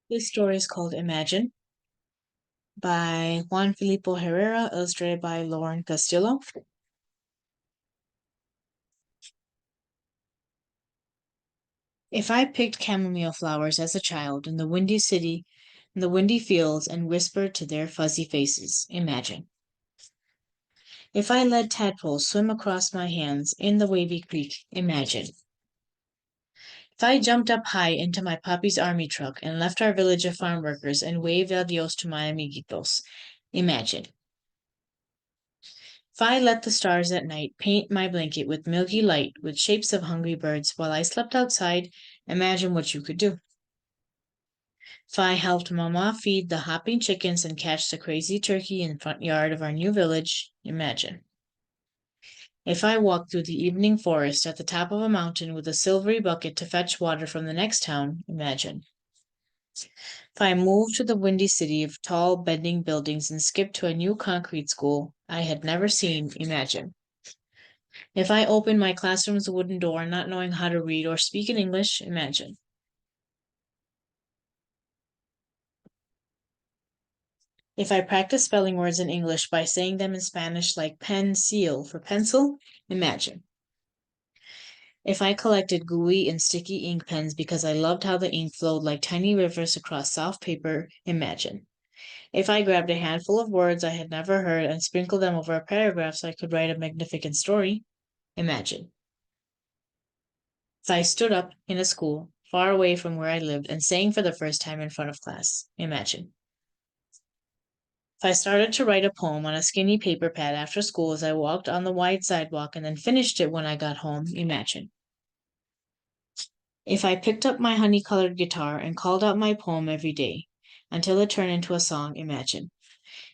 This story is called Imagine by Juan Filippo Herrera, illustrated by Lauren Castillo. If I picked chamomile flowers as a child in the windy city, in the windy fields, and whispered to their fuzzy faces, imagine. If I let tadpoles swim across my hands in the wavy creek, imagine. If I jumped up high into my papi's army truck and left our village of farm workers and waved adios to my amiguitos, imagine. If I let the stars at night paint my blanket with milky light with shapes of hungry birds while I slept outside, imagine what you could do. If I helped Mama feed the hopping chickens and catch the crazy turkey in the front yard of our new village, imagine. If I walked through the evening forest at the top of a mountain with a silvery bucket to fetch water from the next town, imagine. If I moved to the windy city of tall, bending buildings and skipped to a new concrete school I had never seen, imagine. If I opened my classroom's wooden door not knowing how to read or speak in English, imagine. If I practiced spelling words in English by saying them in Spanish like pen, seal for pencil, imagine. If I collected gooey and sticky ink pens because I loved how the ink flowed like tiny rivers across soft paper, imagine. If I grabbed a handful of words I had never heard and sprinkled them over a paragraph so I could write a magnificent story, imagine. If I stood up in a school far away from where I lived and sang for the first time in front of class, imagine. If I started to write a poem on a skinny paper pad after school as I walked on the wide sidewalk and then finished it when I got home, imagine. If I picked up my honey-colored guitar and called out my poem every day until it turned into a song, imagine.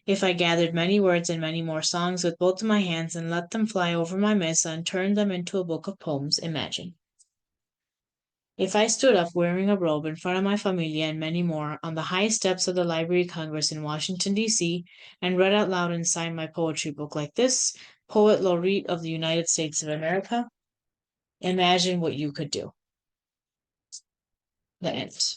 If I gathered many words and many more songs with both of my hands and let them fly over my mesa and turned them into a book of poems, imagine. If I stood up wearing a robe in front of my familia and many more on the high steps of the Library of Congress in Washington, D.C., and read out loud and signed my poetry book like this, Poet Laureate of the United States of America, imagine what you could do. The end.